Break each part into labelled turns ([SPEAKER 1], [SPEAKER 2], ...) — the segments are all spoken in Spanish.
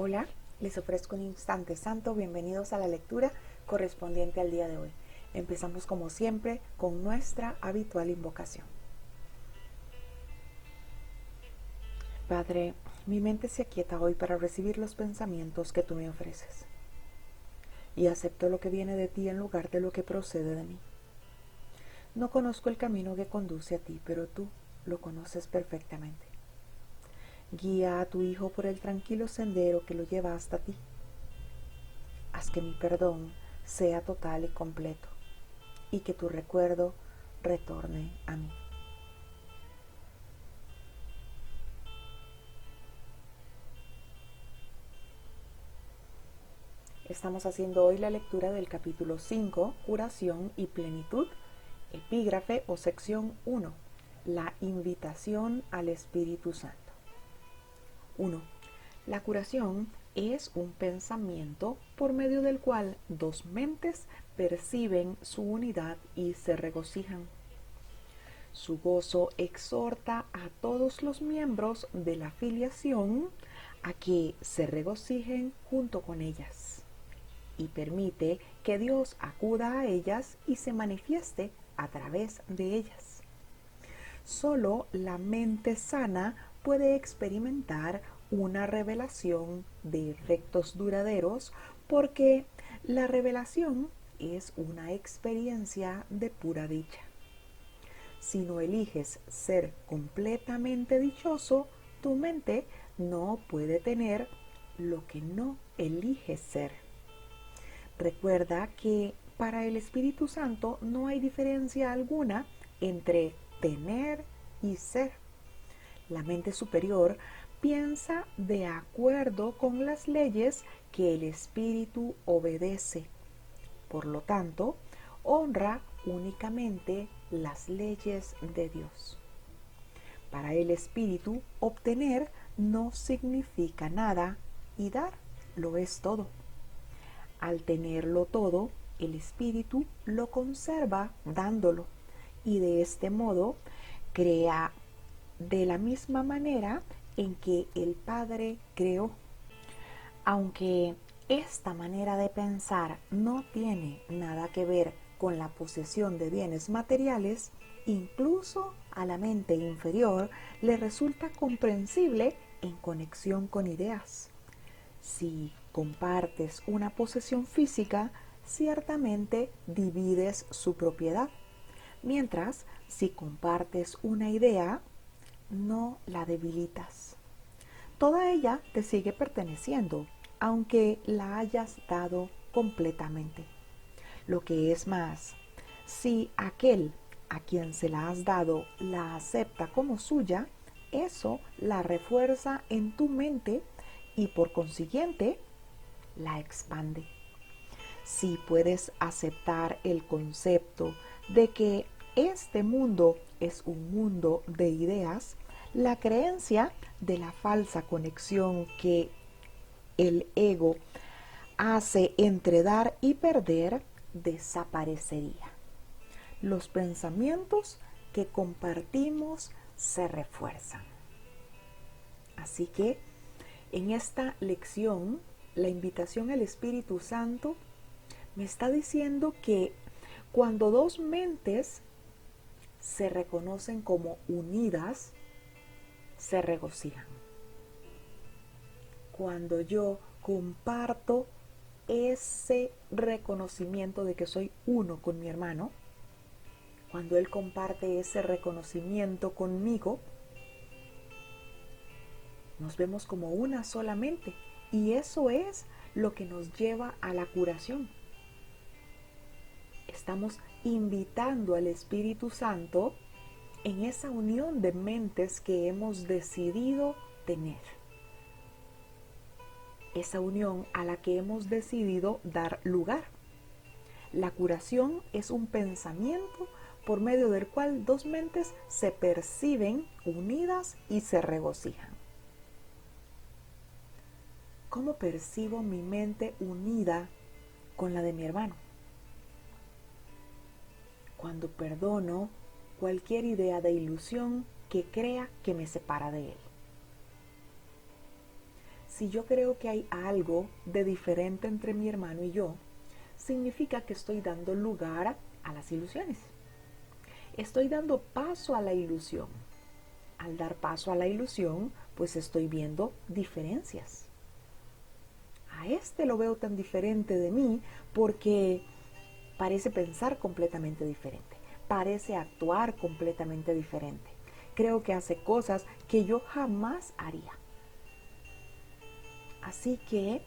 [SPEAKER 1] Hola, les ofrezco un instante santo. Bienvenidos a la lectura correspondiente al día de hoy. Empezamos como siempre con nuestra habitual invocación. Padre, mi mente se aquieta hoy para recibir los pensamientos que tú me ofreces y acepto lo que viene de ti en lugar de lo que procede de mí. No conozco el camino que conduce a ti, pero tú lo conoces perfectamente. Guía a tu Hijo por el tranquilo sendero que lo lleva hasta ti. Haz que mi perdón sea total y completo y que tu recuerdo retorne a mí. Estamos haciendo hoy la lectura del capítulo 5, Curación y Plenitud, epígrafe o sección 1, la invitación al Espíritu Santo. 1. La curación es un pensamiento por medio del cual dos mentes perciben su unidad y se regocijan. Su gozo exhorta a todos los miembros de la filiación a que se regocijen junto con ellas y permite que Dios acuda a ellas y se manifieste a través de ellas. Solo la mente sana puede experimentar una revelación de efectos duraderos porque la revelación es una experiencia de pura dicha. Si no eliges ser completamente dichoso, tu mente no puede tener lo que no eliges ser. Recuerda que para el Espíritu Santo no hay diferencia alguna entre tener y ser. La mente superior piensa de acuerdo con las leyes que el Espíritu obedece. Por lo tanto, honra únicamente las leyes de Dios. Para el Espíritu, obtener no significa nada y dar lo es todo. Al tenerlo todo, el Espíritu lo conserva dándolo y de este modo crea de la misma manera en que el Padre creó. Aunque esta manera de pensar no tiene nada que ver con la posesión de bienes materiales, incluso a la mente inferior le resulta comprensible en conexión con ideas. Si compartes una posesión física, ciertamente divides su propiedad, mientras si compartes una idea, no la debilitas. Toda ella te sigue perteneciendo, aunque la hayas dado completamente. Lo que es más, si aquel a quien se la has dado la acepta como suya, eso la refuerza en tu mente y por consiguiente la expande. Si puedes aceptar el concepto de que este mundo es un mundo de ideas, la creencia de la falsa conexión que el ego hace entre dar y perder desaparecería. Los pensamientos que compartimos se refuerzan. Así que en esta lección, la invitación al Espíritu Santo me está diciendo que cuando dos mentes se reconocen como unidas, se regocijan. Cuando yo comparto ese reconocimiento de que soy uno con mi hermano, cuando él comparte ese reconocimiento conmigo, nos vemos como una sola mente. Y eso es lo que nos lleva a la curación. Estamos invitando al Espíritu Santo en esa unión de mentes que hemos decidido tener. Esa unión a la que hemos decidido dar lugar. La curación es un pensamiento por medio del cual dos mentes se perciben unidas y se regocijan. ¿Cómo percibo mi mente unida con la de mi hermano? Cuando perdono cualquier idea de ilusión que crea que me separa de él. si yo creo que hay algo de diferente entre mi hermano y yo, significa que estoy dando lugar a las ilusiones. Estoy dando paso a la ilusión. Al dar paso a la ilusión, pues estoy viendo diferencias. A este lo veo tan diferente de mí porque parece pensar completamente diferente, parece actuar completamente diferente. Creo que hace cosas que yo jamás haría. Así que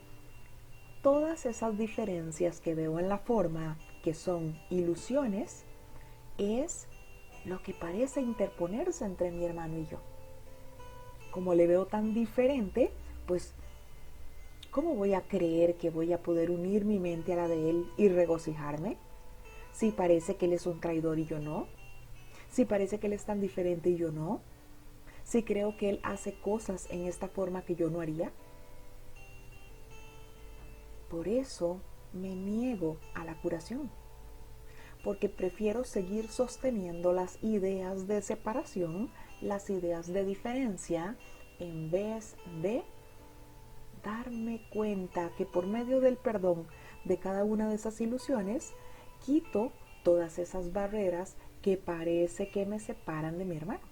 [SPEAKER 1] todas esas diferencias que veo en la forma, que son ilusiones, es lo que parece interponerse entre mi hermano y yo. Como le veo tan diferente, pues ¿cómo voy a creer que voy a poder unir mi mente a la de él y regocijarme? Si parece que él es un traidor y yo no. Si parece que él es tan diferente y yo no. Si creo que él hace cosas en esta forma que yo no haría. Por eso me niego a la curación. Porque prefiero seguir sosteniendo las ideas de separación, las ideas de diferencia, en vez de darme cuenta que por medio del perdón de cada una de esas ilusiones, quito todas esas barreras que parece que me separan de mi hermano.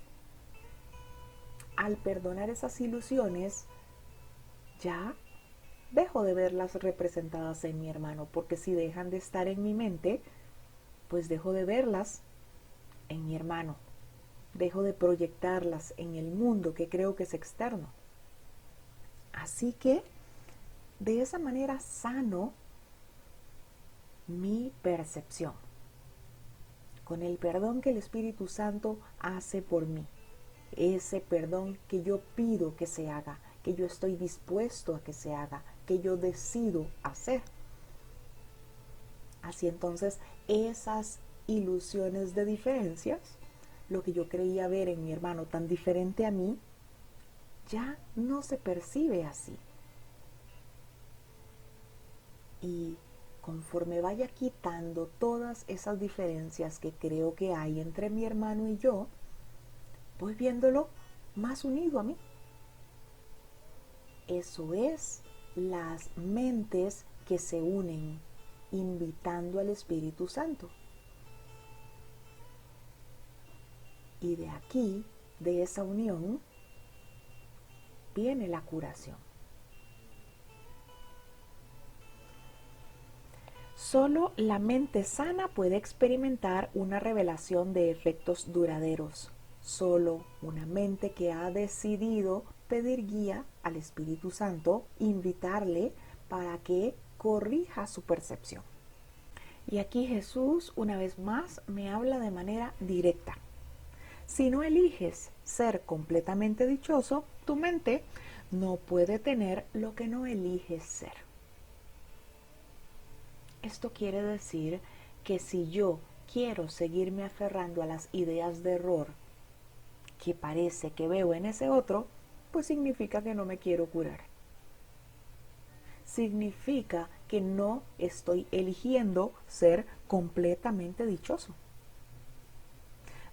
[SPEAKER 1] Al perdonar esas ilusiones, ya dejo de verlas representadas en mi hermano, porque si dejan de estar en mi mente, pues dejo de verlas en mi hermano. Dejo de proyectarlas en el mundo que creo que es externo. Así que de esa manera sano mi percepción, con el perdón que el Espíritu Santo hace por mí, ese perdón que yo pido que se haga, que yo estoy dispuesto a que se haga, que yo decido hacer. Así entonces esas ilusiones de diferencias, lo que yo creía ver en mi hermano tan diferente a mí, ya no se percibe así. Y conforme vaya quitando todas esas diferencias que creo que hay entre mi hermano y yo, voy viéndolo más unido a mí. Eso es las mentes que se unen, invitando al Espíritu Santo. Y de aquí, de esa unión, viene la curación. Solo la mente sana puede experimentar una revelación de efectos duraderos. Solo una mente que ha decidido pedir guía al Espíritu Santo, invitarle para que corrija su percepción. Y aquí Jesús una vez más me habla de manera directa. Si no eliges ser completamente dichoso, tu mente no puede tener lo que no eliges ser. Esto quiere decir que si yo quiero seguirme aferrando a las ideas de error que parece que veo en ese otro, pues significa que no me quiero curar. Significa que no estoy eligiendo ser completamente dichoso.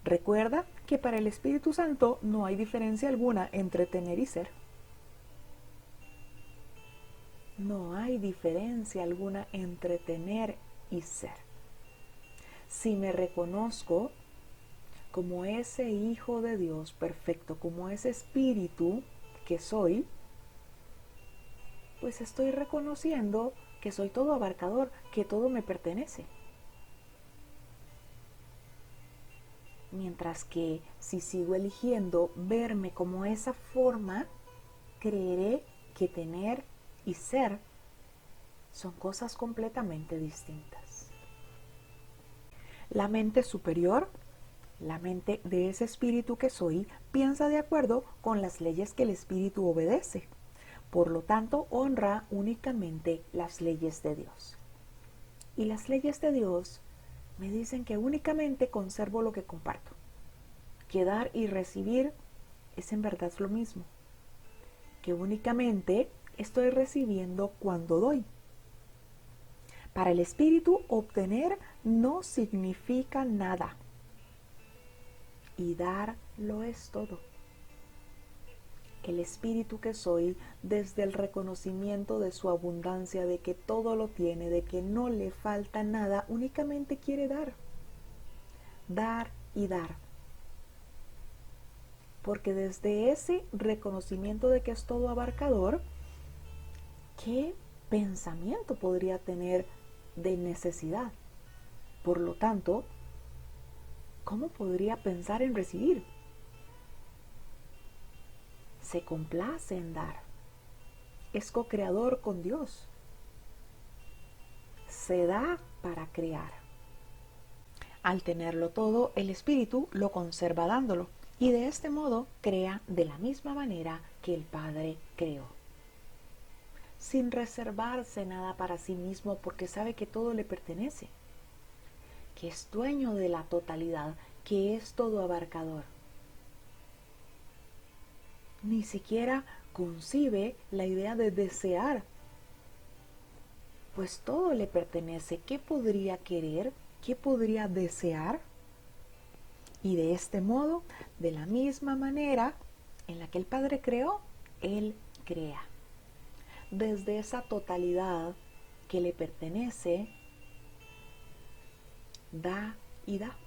[SPEAKER 1] Recuerda que para el Espíritu Santo no hay diferencia alguna entre tener y ser. No hay diferencia alguna entre tener y ser. Si me reconozco como ese Hijo de Dios perfecto, como ese Espíritu que soy, pues estoy reconociendo que soy todo abarcador, que todo me pertenece. Mientras que si sigo eligiendo verme como esa forma, creeré que tener y ser son cosas completamente distintas. La mente superior, la mente de ese espíritu que soy, piensa de acuerdo con las leyes que el espíritu obedece. Por lo tanto, honra únicamente las leyes de Dios. Y las leyes de Dios me dicen que únicamente conservo lo que comparto. Que dar y recibir es en verdad lo mismo. Que únicamente estoy recibiendo cuando doy. Para el espíritu, obtener no significa nada. Y dar lo es todo. El espíritu que soy, desde el reconocimiento de su abundancia, de que todo lo tiene, de que no le falta nada, únicamente quiere dar. Dar y dar. Porque desde ese reconocimiento de que es todo abarcador, ¿qué pensamiento podría tener de necesidad? Por lo tanto, ¿cómo podría pensar en recibir? Se complace en dar. Es co-creador con Dios. Se da para crear. Al tenerlo todo, el espíritu lo conserva dándolo, y de este modo crea de la misma manera que el Padre creó, sin reservarse nada para sí mismo, porque sabe que todo le pertenece, que es dueño de la totalidad, que es todo abarcador. Ni siquiera concibe la idea de desear, pues todo le pertenece. ¿Qué podría querer? ¿Qué podría desear? Y de este modo, de la misma manera en la que el Padre creó, Él crea. Desde esa totalidad que le pertenece, da y da.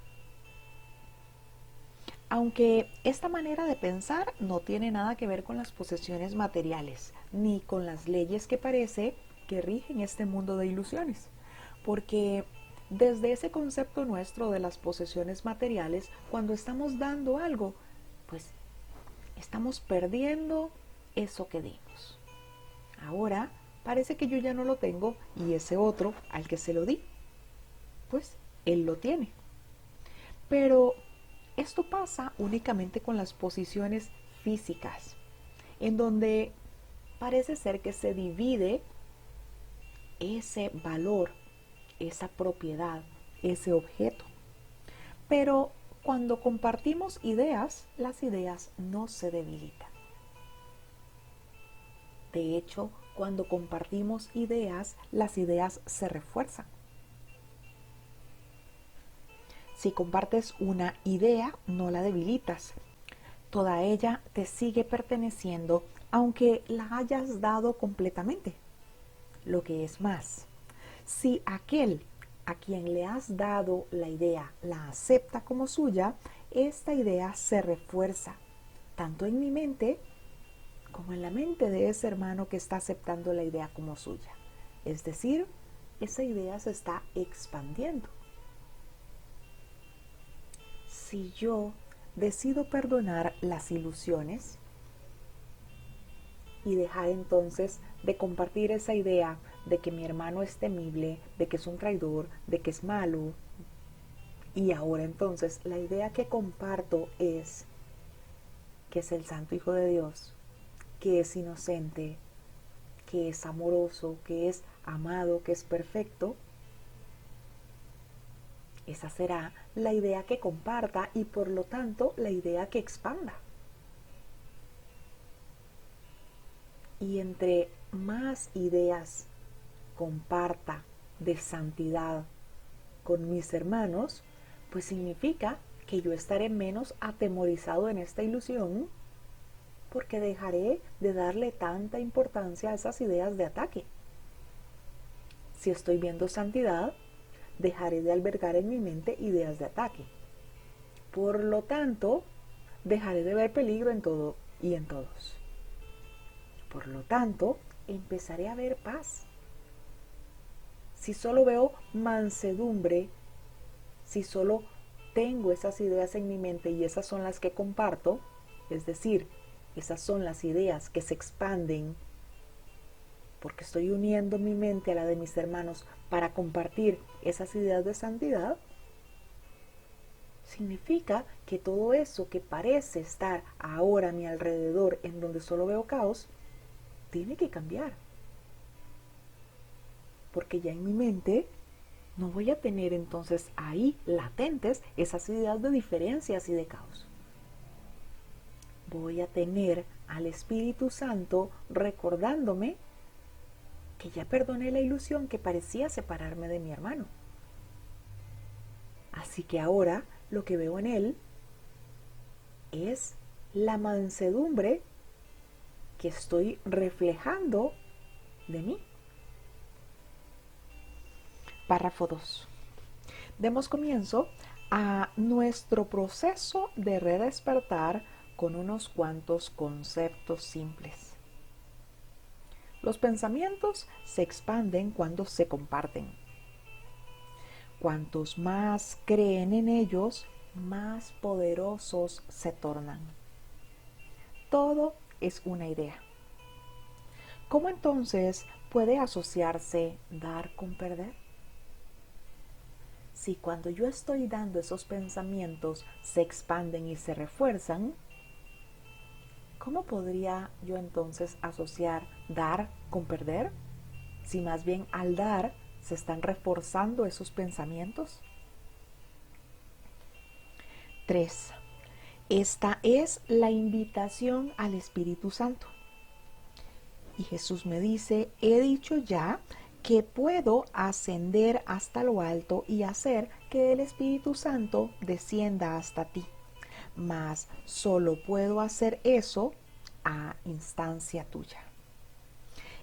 [SPEAKER 1] Aunque esta manera de pensar no tiene nada que ver con las posesiones materiales, ni con las leyes que parece que rigen este mundo de ilusiones, porque desde ese concepto nuestro de las posesiones materiales, cuando estamos dando algo, pues estamos perdiendo eso que dimos. Ahora parece que yo ya no lo tengo y ese otro al que se lo di, pues él lo tiene. Pero esto pasa únicamente con las posiciones físicas, en donde parece ser que se divide ese valor, esa propiedad, ese objeto. Pero cuando compartimos ideas, las ideas no se debilitan. De hecho, cuando compartimos ideas, las ideas se refuerzan. Si compartes una idea, no la debilitas. Toda ella te sigue perteneciendo, aunque la hayas dado completamente. Lo que es más, si aquel a quien le has dado la idea la acepta como suya, esta idea se refuerza, tanto en mi mente como en la mente de ese hermano que está aceptando la idea como suya. Es decir, esa idea se está expandiendo. Si yo decido perdonar las ilusiones y dejar entonces de compartir esa idea de que mi hermano es temible, de que es un traidor, de que es malo, y ahora entonces la idea que comparto es que es el Santo Hijo de Dios, que es inocente, que es amoroso, que es amado, que es perfecto, esa será la idea que comparta y por lo tanto la idea que expanda. Y entre más ideas comparta de santidad con mis hermanos, pues significa que yo estaré menos atemorizado en esta ilusión, porque dejaré de darle tanta importancia a esas ideas de ataque. Si estoy viendo santidad, dejaré de albergar en mi mente ideas de ataque. Por lo tanto, dejaré de ver peligro en todo y en todos. Por lo tanto, empezaré a ver paz. Si solo veo mansedumbre, si solo tengo esas ideas en mi mente y esas son las que comparto, es decir, esas son las ideas que se expanden porque estoy uniendo mi mente a la de mis hermanos para compartir esas ideas de santidad, significa que todo eso que parece estar ahora a mi alrededor en donde solo veo caos, tiene que cambiar. Porque ya en mi mente no voy a tener entonces ahí latentes esas ideas de diferencias y de caos. Voy a tener al Espíritu Santo recordándome que ya perdoné la ilusión que parecía separarme de mi hermano. Así que ahora lo que veo en él es la mansedumbre que estoy reflejando de mí. Párrafo 2. Demos comienzo a nuestro proceso de redespertar con unos cuantos conceptos simples. Los pensamientos se expanden cuando se comparten. Cuantos más creen en ellos, más poderosos se tornan. Todo es una idea. ¿Cómo entonces puede asociarse dar con perder? Si cuando yo estoy dando esos pensamientos se expanden y se refuerzan, ¿cómo podría yo entonces asociar dar con perder? Si más bien al dar se están reforzando esos pensamientos. 3. Esta es la invitación al Espíritu Santo. Y Jesús me dice, he dicho ya que puedo ascender hasta lo alto y hacer que el Espíritu Santo descienda hasta ti. Mas solo puedo hacer eso a instancia tuya.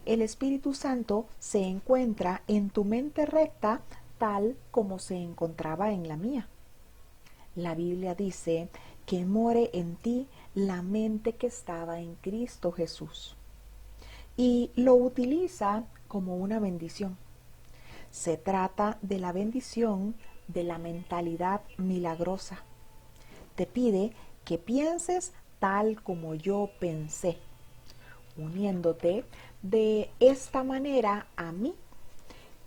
[SPEAKER 1] El Espíritu Santo se encuentra en tu mente recta tal como se encontraba en la mía. La Biblia dice que more en ti la mente que estaba en Cristo Jesús. Y lo utiliza como una bendición. Se trata de la bendición de la mentalidad milagrosa. Te pide que pienses tal como yo pensé, uniéndote de esta manera a mí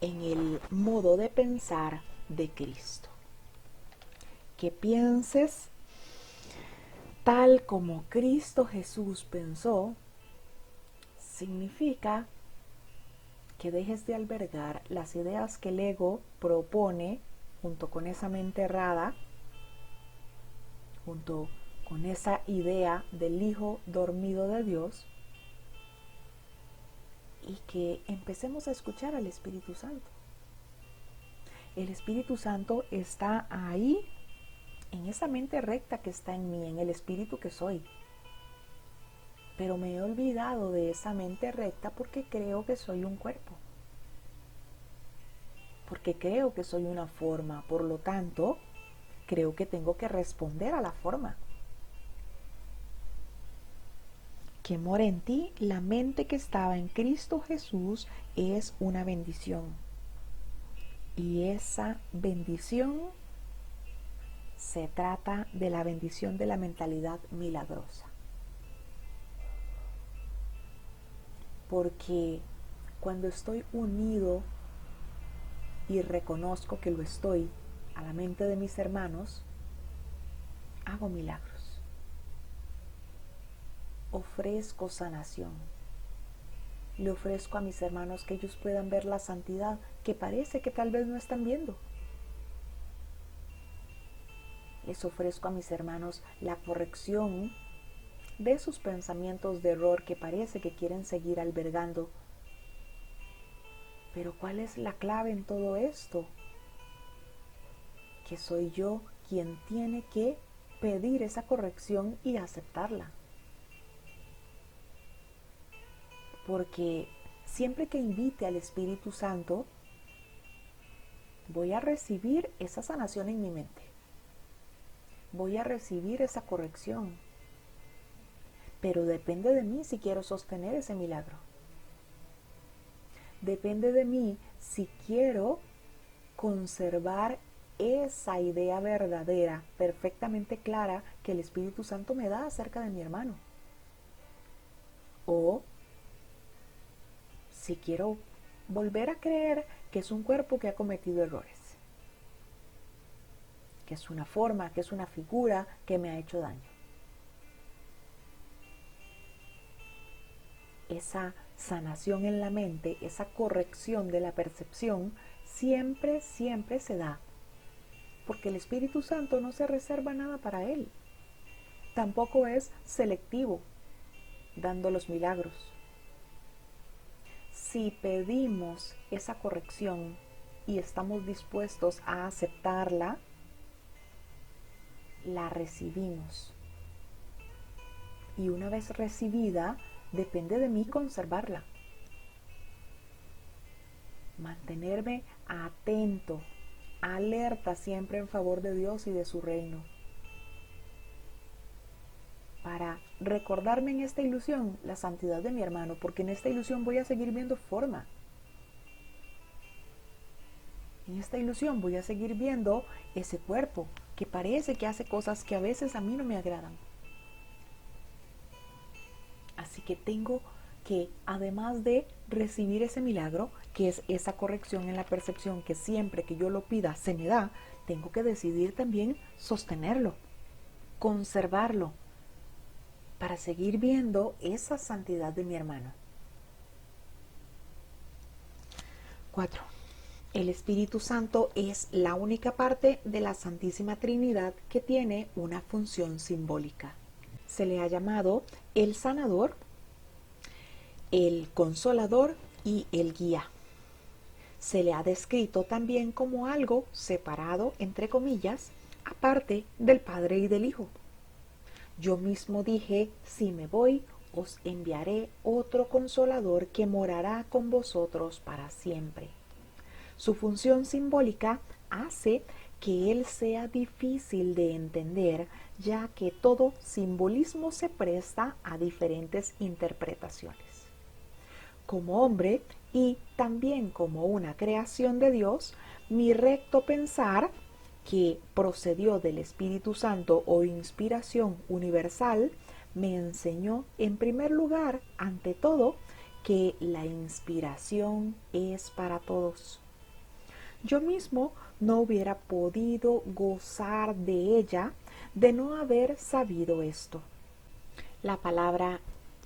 [SPEAKER 1] en el modo de pensar de Cristo. Que pienses tal como Cristo Jesús pensó significa que dejes de albergar las ideas que el ego propone junto con esa mente errada, junto con esa idea del Hijo dormido de Dios, y que empecemos a escuchar al Espíritu Santo. El Espíritu Santo está ahí, en esa mente recta que está en mí, en el Espíritu que soy. Pero me he olvidado de esa mente recta porque creo que soy un cuerpo. Porque creo que soy una forma, por lo tanto, creo que tengo que responder a la forma. Que mora en ti la mente que estaba en Cristo Jesús es una bendición. Y esa bendición se trata de la bendición de la mentalidad milagrosa. Porque cuando estoy unido y reconozco que lo estoy a la mente de mis hermanos, hago milagros. Ofrezco sanación. Le ofrezco a mis hermanos que ellos puedan ver la santidad que parece que tal vez no están viendo. Les ofrezco a mis hermanos la corrección de sus pensamientos de error que parece que quieren seguir albergando. Pero ¿cuál es la clave en todo esto? Que soy yo quien tiene que pedir esa corrección y aceptarla. Porque siempre que invite al Espíritu Santo, voy a recibir esa sanación en mi mente. Voy a recibir esa corrección. Pero depende de mí si quiero sostener ese milagro. Depende de mí si quiero conservar esa idea verdadera, perfectamente clara, que el Espíritu Santo me da acerca de mi hermano. O si quiero volver a creer que es un cuerpo que ha cometido errores, que es una forma, que es una figura que me ha hecho daño. Esa sanación en la mente, esa corrección de la percepción, siempre se da. Porque el Espíritu Santo no se reserva nada para él. Tampoco es selectivo, dando los milagros. Si pedimos esa corrección y estamos dispuestos a aceptarla, la recibimos. Y una vez recibida, depende de mí conservarla. Mantenerme atento, alerta siempre en favor de Dios y de su reino. Para recordarme en esta ilusión la santidad de mi hermano, porque en esta ilusión voy a seguir viendo forma. En esta ilusión voy a seguir viendo ese cuerpo que parece que hace cosas que a veces a mí no me agradan. Así que tengo que, además de recibir ese milagro, que es esa corrección en la percepción que siempre que yo lo pida se me da, tengo que decidir también sostenerlo, conservarlo, para seguir viendo esa santidad de mi hermano. 4. El Espíritu Santo es la única parte de la Santísima Trinidad que tiene una función simbólica. Se le ha llamado el sanador, el consolador y el guía. Se le ha descrito también como algo separado, entre comillas, aparte del Padre y del Hijo. Yo mismo dije, si me voy, os enviaré otro consolador que morará con vosotros para siempre. Su función simbólica hace que él sea difícil de entender, ya que todo simbolismo se presta a diferentes interpretaciones. Como hombre y también como una creación de Dios, mi recto pensar, que procedió del Espíritu Santo o inspiración universal, me enseñó en primer lugar, ante todo, que la inspiración es para todos. Yo mismo no hubiera podido gozar de ella de no haber sabido esto. La palabra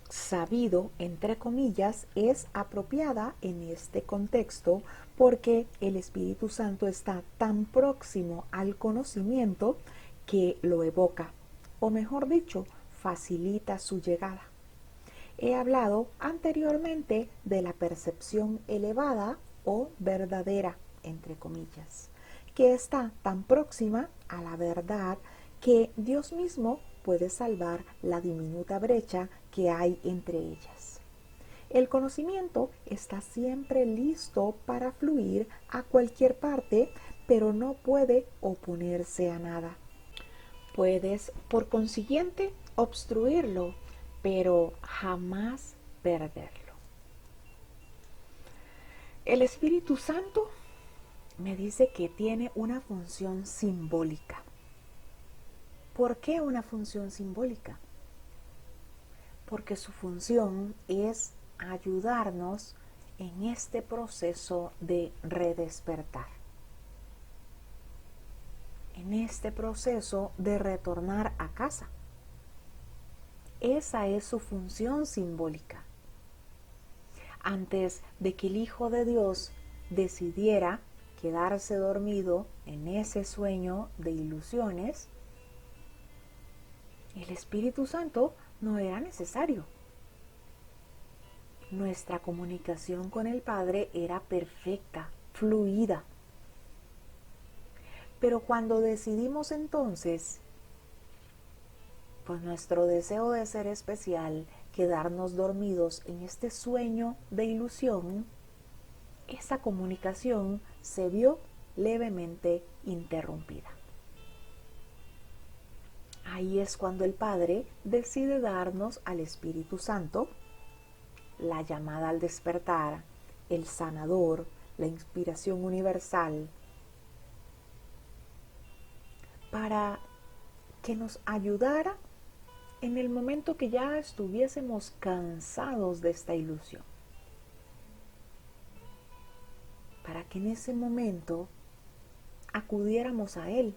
[SPEAKER 1] sabido, entre comillas, es apropiada en este contexto porque el Espíritu Santo está tan próximo al conocimiento que lo evoca, o mejor dicho, facilita su llegada. He hablado anteriormente de la percepción elevada o verdadera, entre comillas, que está tan próxima a la verdad que Dios mismo puede salvar la diminuta brecha que hay entre ellas. El conocimiento está siempre listo para fluir a cualquier parte, pero no puede oponerse a nada. Puedes, por consiguiente, obstruirlo, pero jamás perderlo. El Espíritu Santo me dice que tiene una función simbólica. ¿Por qué una función simbólica? Porque su función es ayudarnos en este proceso de redespertar, en este proceso de retornar a casa. Esa es su función simbólica. Antes de que el Hijo de Dios decidiera quedarse dormido en ese sueño de ilusiones, el Espíritu Santo no era necesario. Nuestra comunicación con el Padre era perfecta, fluida. Pero cuando decidimos entonces, pues nuestro deseo de ser especial, quedarnos dormidos en este sueño de ilusión, esa comunicación se vio levemente interrumpida. Ahí es cuando el Padre decide darnos al Espíritu Santo, la llamada al despertar, el sanador, la inspiración universal, para que nos ayudara en el momento que ya estuviésemos cansados de esta ilusión. Para que en ese momento acudiéramos a Él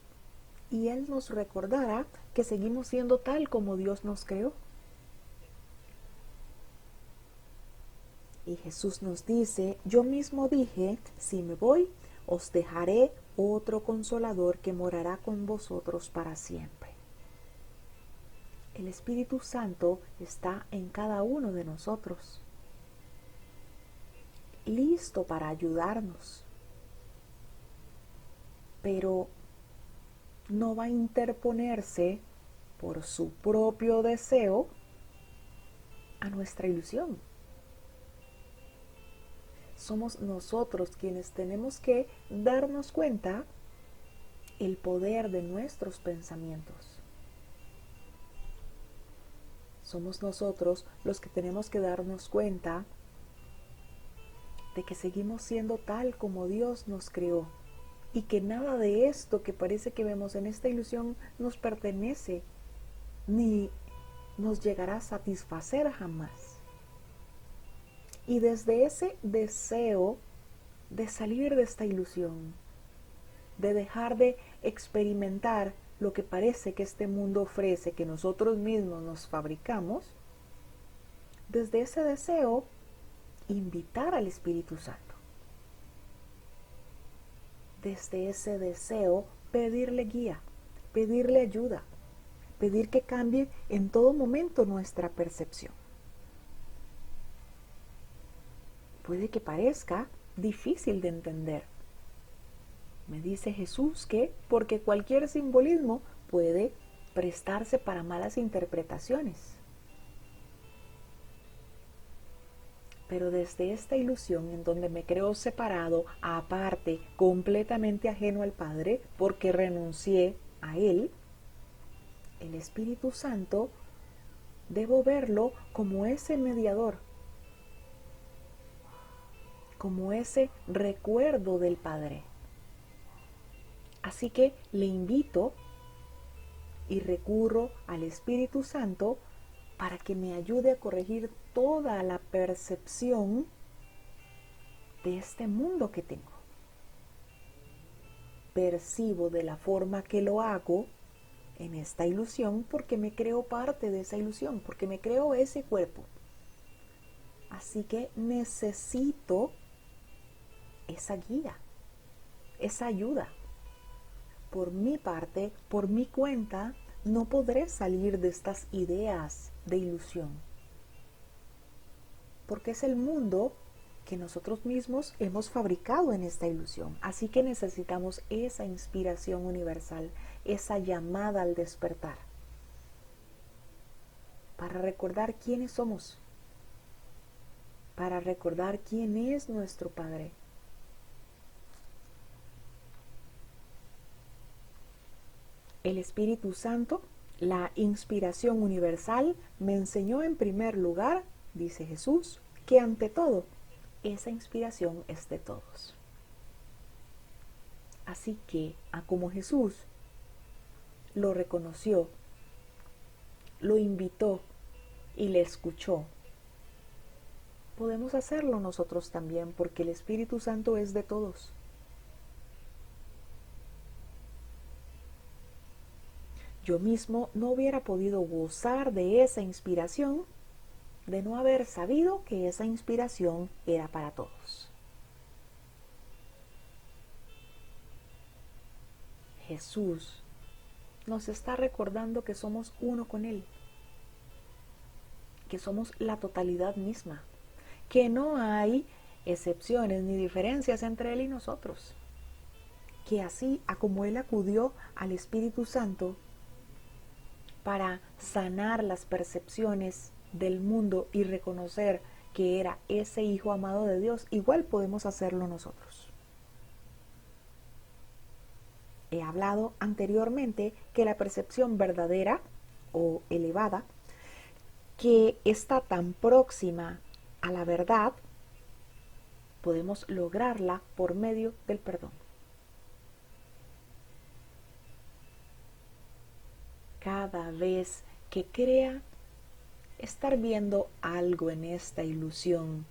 [SPEAKER 1] y Él nos recordara que seguimos siendo tal como Dios nos creó. Y Jesús nos dice, yo mismo dije, si me voy, os dejaré otro consolador que morará con vosotros para siempre. El Espíritu Santo está en cada uno de nosotros, listo para ayudarnos, pero no va a interponerse por su propio deseo a nuestra ilusión. Somos nosotros quienes tenemos que darnos cuenta el poder de nuestros pensamientos. Somos nosotros los que tenemos que darnos cuenta de que seguimos siendo tal como Dios nos creó y que nada de esto que parece que vemos en esta ilusión nos pertenece ni nos llegará a satisfacer jamás. Y desde ese deseo de salir de esta ilusión, de dejar de experimentar lo que parece que este mundo ofrece, que nosotros mismos nos fabricamos, desde ese deseo, invitar al Espíritu Santo. Desde ese deseo, pedirle guía, pedirle ayuda, pedir que cambie en todo momento nuestra percepción. Puede que parezca difícil de entender. Me dice Jesús que porque cualquier simbolismo puede prestarse para malas interpretaciones. Pero desde esta ilusión en donde me creo separado, aparte, completamente ajeno al Padre, porque renuncié a Él, el Espíritu Santo, debo verlo como ese mediador, como ese recuerdo del Padre. Así que le invito y recurro al Espíritu Santo para que me ayude a corregir toda la percepción de este mundo que tengo. Percibo de la forma que lo hago en esta ilusión porque me creo parte de esa ilusión, porque me creo ese cuerpo. Así que necesito esa guía, esa ayuda. Por mi parte, por mi cuenta, no podré salir de estas ideas de ilusión. Porque es el mundo que nosotros mismos hemos fabricado en esta ilusión. Así que necesitamos esa inspiración universal, esa llamada al despertar, para recordar quiénes somos, para recordar quién es nuestro Padre. El Espíritu Santo, la inspiración universal, me enseñó en primer lugar, dice Jesús, que ante todo, esa inspiración es de todos. Así que, como Jesús lo reconoció, lo invitó y le escuchó, podemos hacerlo nosotros también, porque el Espíritu Santo es de todos. Yo mismo no hubiera podido gozar de esa inspiración de no haber sabido que esa inspiración era para todos. Jesús nos está recordando que somos uno con Él, que somos la totalidad misma, que no hay excepciones ni diferencias entre Él y nosotros, que así como Él acudió al Espíritu Santo para sanar las percepciones del mundo y reconocer que era ese Hijo amado de Dios, igual podemos hacerlo nosotros. He hablado anteriormente que la percepción verdadera o elevada, que está tan próxima a la verdad, podemos lograrla por medio del perdón. Cada vez que crea estar viendo algo en esta ilusión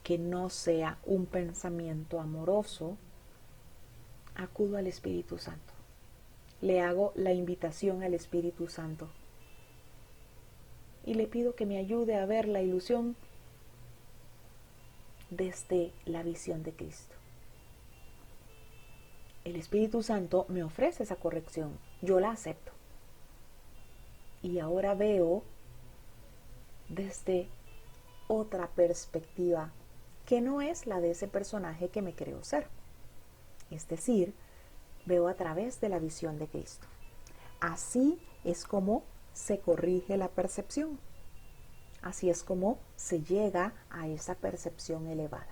[SPEAKER 1] que no sea un pensamiento amoroso, acudo al Espíritu Santo. Le hago la invitación al Espíritu Santo y le pido que me ayude a ver la ilusión desde la visión de Cristo. El Espíritu Santo me ofrece esa corrección, yo la acepto. Y ahora veo desde otra perspectiva que no es la de ese personaje que me creo ser. Es decir, veo a través de la visión de Cristo. Así es como se corrige la percepción. Así es como se llega a esa percepción elevada.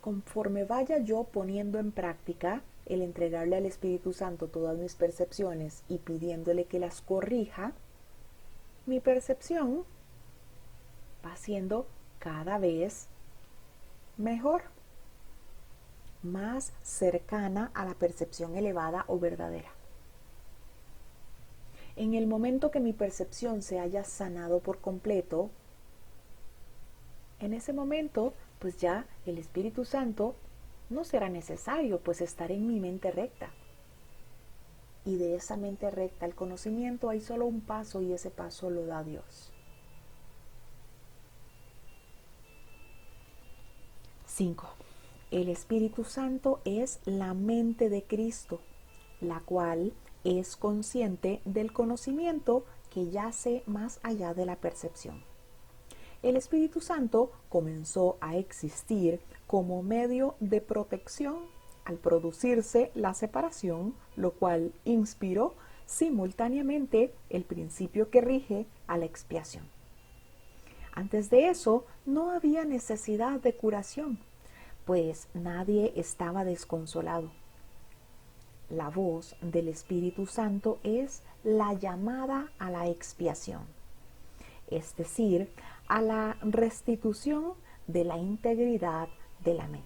[SPEAKER 1] Conforme vaya yo poniendo en práctica el entregarle al Espíritu Santo todas mis percepciones y pidiéndole que las corrija, mi percepción va siendo cada vez mejor, más cercana a la percepción elevada o verdadera. En el momento que mi percepción se haya sanado por completo, en ese momento, pues ya el Espíritu Santo no será necesario, pues estaré en mi mente recta. Y de esa mente recta al conocimiento hay solo un paso, y ese paso lo da Dios. 5. El Espíritu Santo es la mente de Cristo, la cual es consciente del conocimiento que yace más allá de la percepción. El Espíritu Santo comenzó a existir como medio de protección al producirse la separación, lo cual inspiró simultáneamente el principio que rige a la expiación. Antes de eso, no había necesidad de curación, pues nadie estaba desconsolado. La voz del Espíritu Santo es la llamada a la expiación, es decir, a la restitución de la integridad de la mente.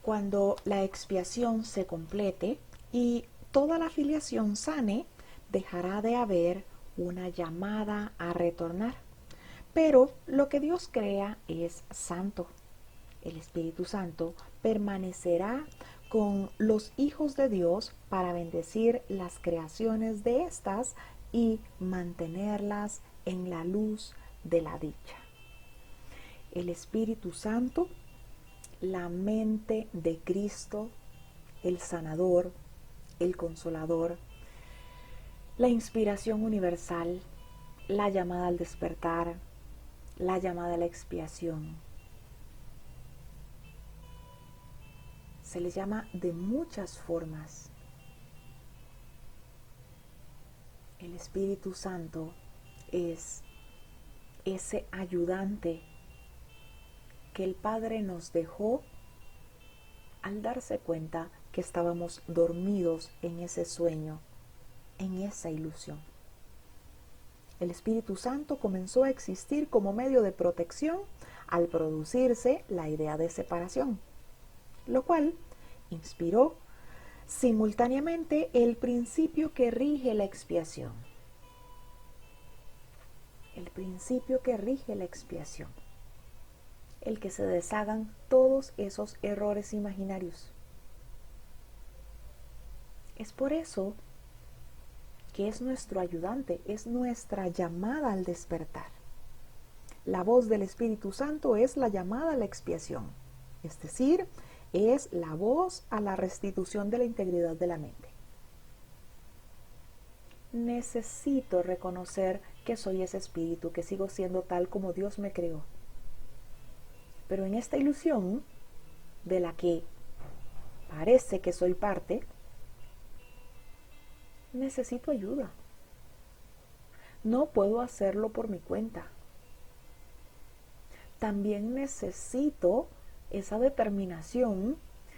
[SPEAKER 1] Cuando la expiación se complete y toda la filiación sane, dejará de haber una llamada a retornar. Pero lo que Dios crea es santo. El Espíritu Santo permanecerá con los hijos de Dios para bendecir las creaciones de éstas y mantenerlas en la luz de la dicha. El Espíritu Santo, la mente de Cristo, el sanador, el consolador, la inspiración universal, la llamada al despertar, la llamada a la expiación. Se les llama de muchas formas. El Espíritu Santo es ese ayudante que el Padre nos dejó al darse cuenta que estábamos dormidos en ese sueño, en esa ilusión. El Espíritu Santo comenzó a existir como medio de protección al producirse la idea de separación, lo cual inspiró simultáneamente el principio que rige la expiación. El principio que rige la expiación. El que se deshagan todos esos errores imaginarios. Es por eso que es nuestro ayudante, es nuestra llamada al despertar. La voz del Espíritu Santo es la llamada a la expiación, es decir, es la voz a la restitución de la integridad de la mente. Necesito reconocer que soy ese espíritu, que sigo siendo tal como Dios me creó. Pero en esta ilusión de la que parece que soy parte, necesito ayuda. No puedo hacerlo por mi cuenta. También necesito esa determinación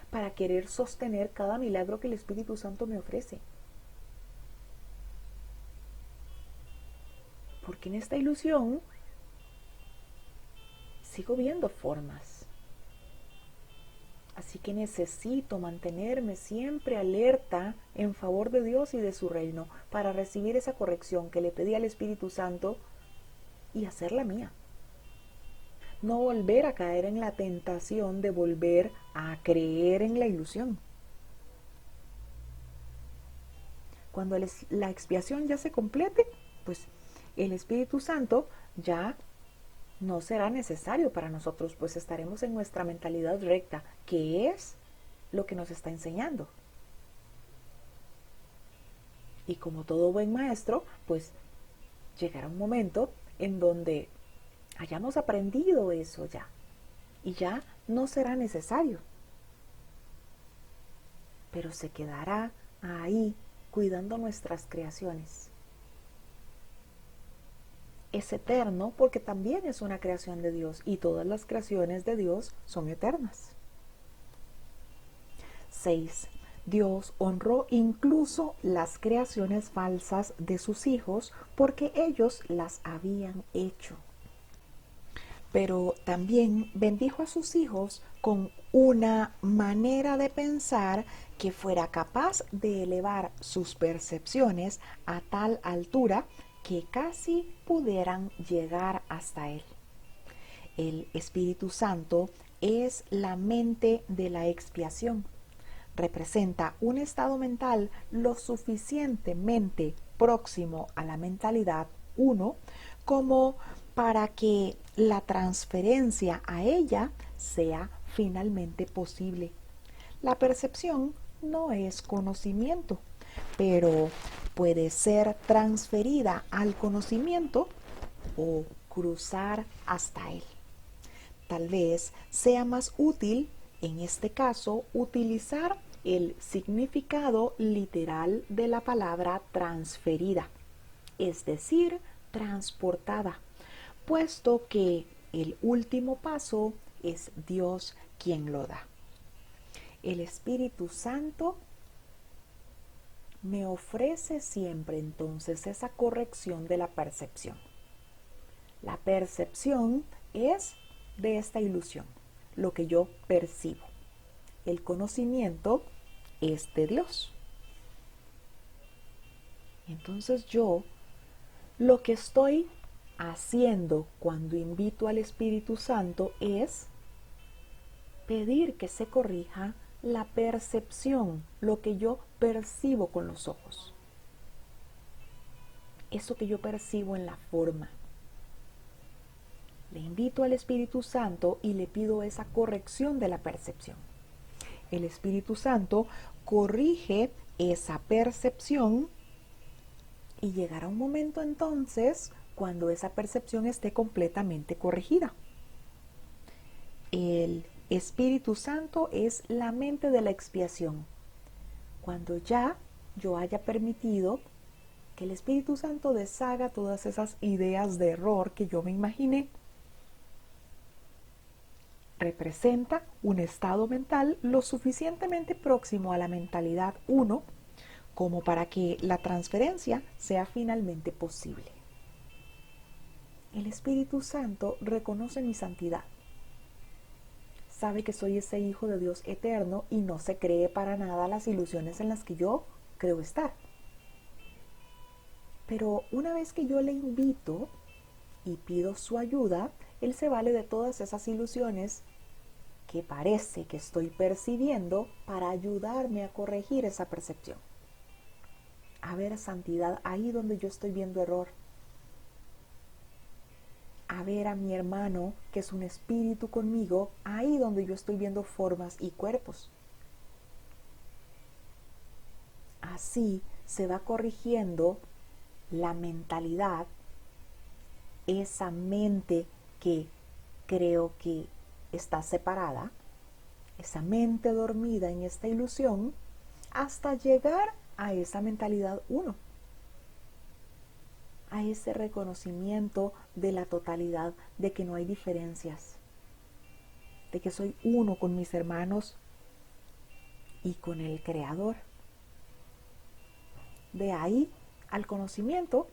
[SPEAKER 1] para querer sostener cada milagro que el Espíritu Santo me ofrece. Porque en esta ilusión sigo viendo formas. Así que necesito mantenerme siempre alerta en favor de Dios y de su reino para recibir esa corrección que le pedí al Espíritu Santo y hacerla mía. No volver a caer en la tentación de volver a creer en la ilusión. Cuando la expiación ya se complete, pues el Espíritu Santo ya no será necesario para nosotros, pues estaremos en nuestra mentalidad recta, que es lo que nos está enseñando. Y como todo buen maestro, pues llegará un momento en donde hayamos aprendido eso ya, y ya no será necesario. Pero se quedará ahí cuidando nuestras creaciones. es eterno porque también es una creación de Dios y todas las creaciones de Dios son eternas. 6. Dios honró incluso las creaciones falsas de sus hijos porque ellos las habían hecho. Pero también bendijo a sus hijos con una manera de pensar que fuera capaz de elevar sus percepciones a tal altura que casi pudieran llegar hasta Él. El Espíritu Santo es la mente de la expiación. Representa un estado mental lo suficientemente próximo a la mentalidad 1 como para que la transferencia a ella sea finalmente posible. La percepción no es conocimiento, pero puede ser transferida al conocimiento o cruzar hasta él. Tal vez sea más útil, en este caso, utilizar el significado literal de la palabra transferida, es decir, transportada, puesto que el último paso es Dios quien lo da. El Espíritu Santo me ofrece siempre entonces esa corrección de la percepción. La percepción es de esta ilusión, lo que yo percibo. El conocimiento es de Dios. Entonces yo lo que estoy haciendo cuando invito al Espíritu Santo es pedir que se corrija la percepción, lo que yo percibo con los ojos. Eso que yo percibo en la forma. Le invito al Espíritu Santo y le pido esa corrección de la percepción. El Espíritu Santo corrige esa percepción y llegará un momento entonces cuando esa percepción esté completamente corregida. El Espíritu Santo es la mente de la expiación. Cuando ya yo haya permitido que el Espíritu Santo deshaga todas esas ideas de error que yo me imaginé, representa un estado mental lo suficientemente próximo a la mentalidad 1 como para que la transferencia sea finalmente posible. El Espíritu Santo reconoce mi santidad. Sabe que soy ese hijo de Dios eterno y no se cree para nada las ilusiones en las que yo creo estar. Pero una vez que yo le invito y pido su ayuda, Él se vale de todas esas ilusiones que parece que estoy percibiendo para ayudarme a corregir esa percepción. A ver santidad ahí donde yo estoy viendo error. A ver a mi hermano, que es un espíritu conmigo, ahí donde yo estoy viendo formas y cuerpos. Así se va corrigiendo la mentalidad, esa mente que creo que está separada, esa mente dormida en esta ilusión, hasta llegar a esa mentalidad 1. A ese reconocimiento de la totalidad, de que no hay diferencias, de que soy uno con mis hermanos y con el Creador. De ahí al conocimiento,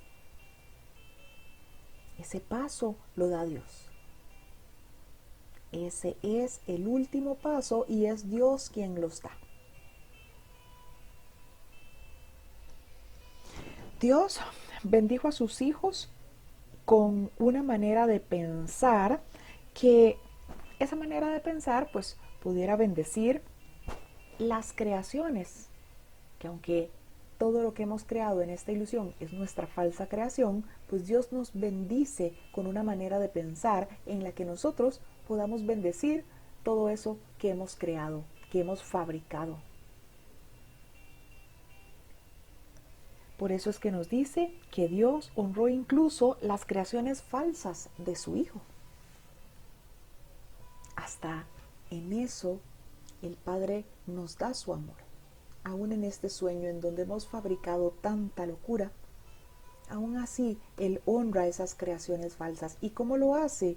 [SPEAKER 1] ese paso lo da Dios. Ese es el último paso y es Dios quien los da. Dios bendijo a sus hijos con una manera de pensar que esa manera de pensar pues pudiera bendecir las creaciones, que aunque todo lo que hemos creado en esta ilusión es nuestra falsa creación, pues Dios nos bendice con una manera de pensar en la que nosotros podamos bendecir todo eso que hemos creado, que hemos fabricado. Por eso es que nos dice que Dios honró incluso las creaciones falsas de su Hijo. Hasta en eso el Padre nos da su amor. Aún en este sueño en donde hemos fabricado tanta locura, Aún así, Él honra esas creaciones falsas. ¿Y cómo lo hace?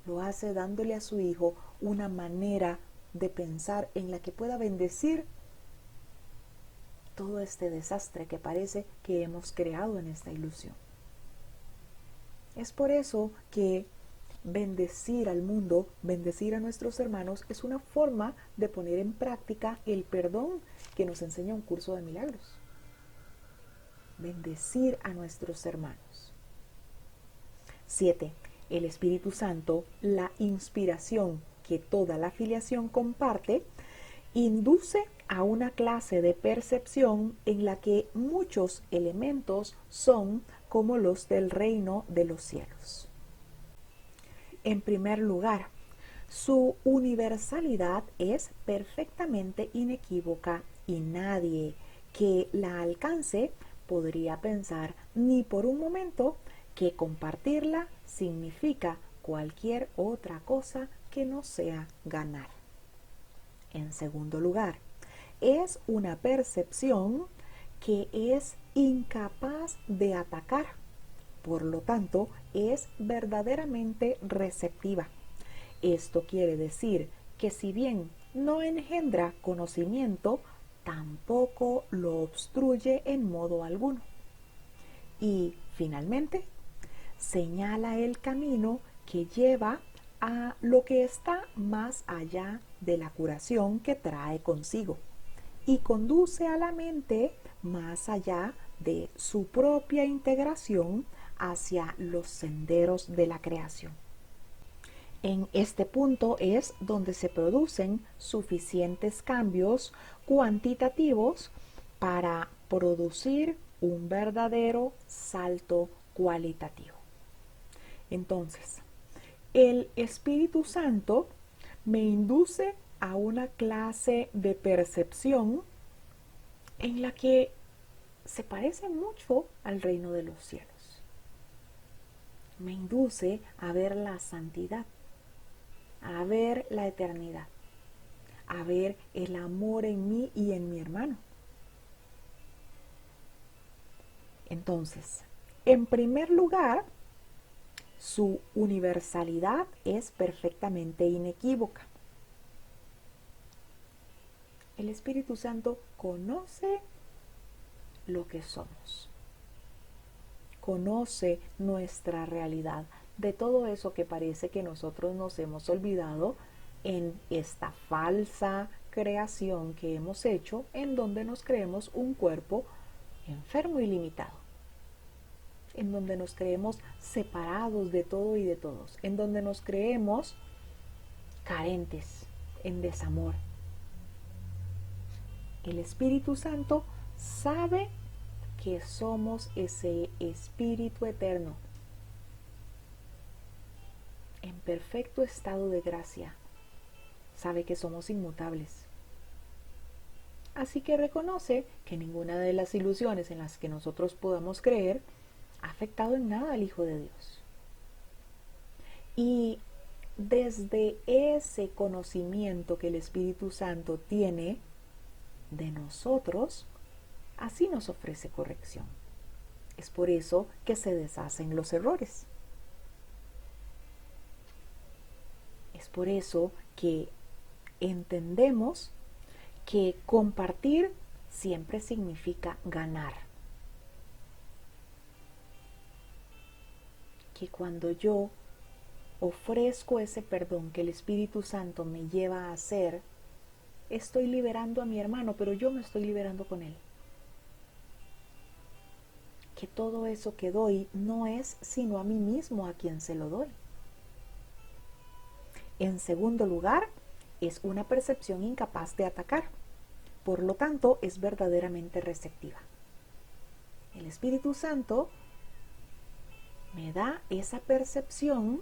[SPEAKER 1] Lo hace dándole a su Hijo una manera de pensar en la que pueda bendecir todo este desastre que parece que hemos creado en esta ilusión. Es por eso que bendecir al mundo, bendecir a nuestros hermanos, es una forma de poner en práctica el perdón que nos enseña un curso de milagros. Bendecir a nuestros hermanos. 7. El Espíritu Santo, la inspiración que toda la filiación comparte, induce a una clase de percepción en la que muchos elementos son como los del reino de los cielos. En primer lugar, su universalidad es perfectamente inequívoca y nadie que la alcance podría pensar ni por un momento que compartirla significa cualquier otra cosa que no sea ganar. En segundo lugar, es una percepción que es incapaz de atacar. Por lo tanto, es verdaderamente receptiva. Esto quiere decir que si bien no engendra conocimiento, tampoco lo obstruye en modo alguno. Y, finalmente, señala el camino que lleva a lo que está más allá de la curación que trae consigo y conduce a la mente más allá de su propia integración hacia los senderos de la creación. En este punto es donde se producen suficientes cambios cuantitativos para producir un verdadero salto cualitativo. Entonces, el Espíritu Santo me induce a una clase de percepción en la que se parece mucho al reino de los cielos. Me induce a ver la santidad, a ver la eternidad, a ver el amor en mí y en mi hermano. Entonces, en primer lugar, su universalidad es perfectamente inequívoca. El Espíritu Santo conoce lo que somos, conoce nuestra realidad, de todo eso que parece que nosotros nos hemos olvidado en esta falsa creación que hemos hecho, en donde nos creemos un cuerpo enfermo y limitado, en donde nos creemos separados de todo y de todos, en donde nos creemos carentes, en desamor. El Espíritu Santo sabe que somos ese Espíritu eterno, en perfecto estado de gracia. Sabe que somos inmutables. Así que reconoce que ninguna de las ilusiones en las que nosotros podamos creer ha afectado en nada al Hijo de Dios. Y desde ese conocimiento que el Espíritu Santo tiene de nosotros, así nos ofrece corrección. Es por eso que se deshacen los errores. Es por eso que entendemos que compartir siempre significa ganar. Que cuando yo ofrezco ese perdón que el Espíritu Santo me lleva a hacer, estoy liberando a mi hermano, pero yo me estoy liberando con él. Que todo eso que doy no es sino a mí mismo a quien se lo doy. En segundo lugar, es una percepción incapaz de atacar. Por lo tanto, es verdaderamente receptiva. El Espíritu Santo me da esa percepción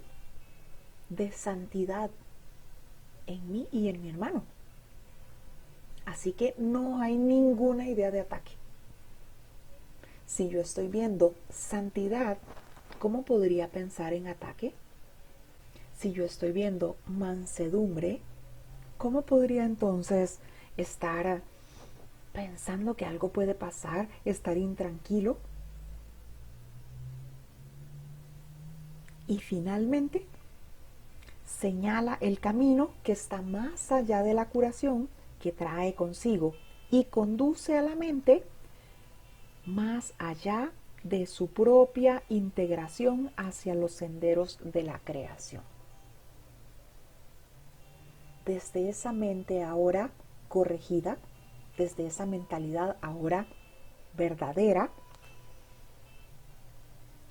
[SPEAKER 1] de santidad en mí y en mi hermano. Así que no hay ninguna idea de ataque. Si yo estoy viendo santidad, ¿cómo podría pensar en ataque? Si yo estoy viendo mansedumbre, ¿cómo podría entonces estar pensando que algo puede pasar, estar intranquilo? Y finalmente, señala el camino que está más allá de la curación, que trae consigo y conduce a la mente más allá de su propia integración hacia los senderos de la creación. Desde esa mente ahora corregida, desde esa mentalidad ahora verdadera,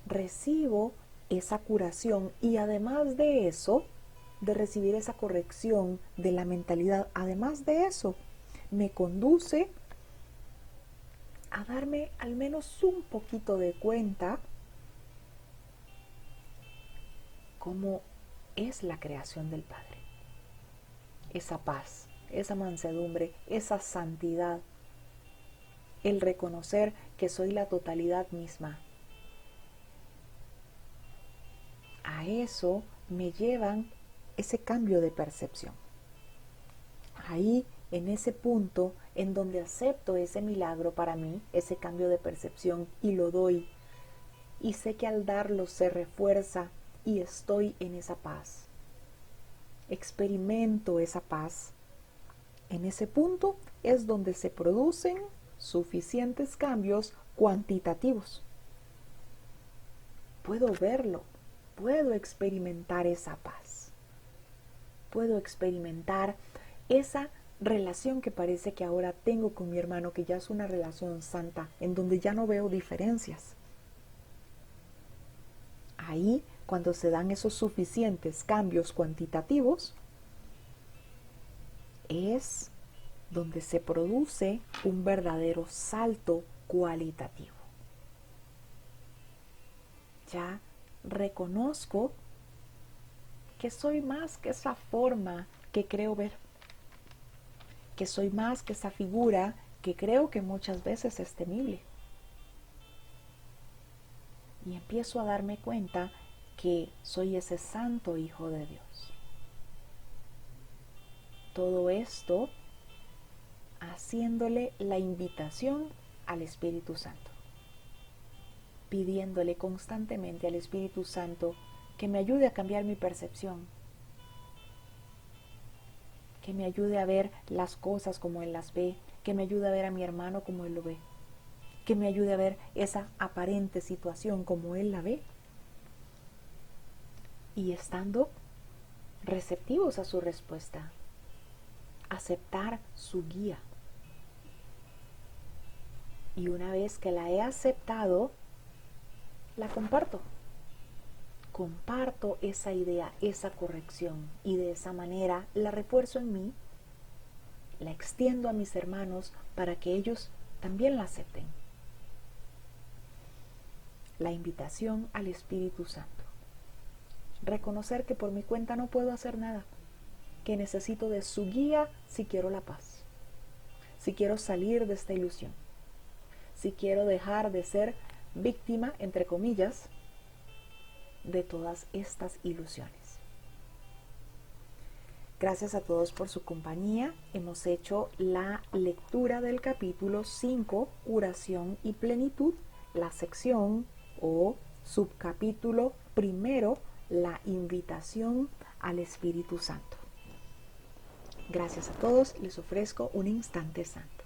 [SPEAKER 1] recibo esa curación y además de eso, de recibir esa corrección de la mentalidad, además de eso, me conduce a darme al menos un poquito de cuenta cómo es la creación del Padre. Esa paz, esa mansedumbre, esa santidad, el reconocer que soy la totalidad misma. A eso me llevan ese cambio de percepción. Ahí, en ese punto en donde acepto ese milagro para mí, ese cambio de percepción y lo doy, y sé que al darlo se refuerza y estoy en esa paz. Experimento esa paz. En ese punto es donde se producen suficientes cambios cuantitativos. Puedo verlo, puedo experimentar esa paz. Puedo experimentar esa relación que parece que ahora tengo con mi hermano, que ya es una relación santa, en donde ya no veo diferencias. Ahí, cuando se dan esos suficientes cambios cuantitativos, es donde se produce un verdadero salto cualitativo. Ya reconozco que soy más que esa forma que creo ver, que soy más que esa figura que creo que muchas veces es temible. Y empiezo a darme cuenta que soy ese santo Hijo de Dios. Todo esto haciéndole la invitación al Espíritu Santo, pidiéndole constantemente al Espíritu Santo que me ayude a cambiar mi percepción, que me ayude a ver las cosas como Él las ve, que me ayude a ver a mi hermano como Él lo ve, que me ayude a ver esa aparente situación como Él la ve, y estando receptivos a su respuesta, aceptar su guía. Y una vez que la he aceptado, la comparto. Comparto esa idea, esa corrección, y de esa manera la refuerzo en mí, la extiendo a mis hermanos para que ellos también la acepten. La invitación al Espíritu Santo. Reconocer que por mi cuenta no puedo hacer nada, que necesito de su guía si quiero la paz, si quiero salir de esta ilusión, si quiero dejar de ser víctima, entre comillas, de todas estas ilusiones. Gracias a todos por su compañía. Hemos hecho la lectura del capítulo 5, curación y plenitud, la sección o subcapítulo primero, la invitación al Espíritu Santo. Gracias a todos, les ofrezco un instante santo.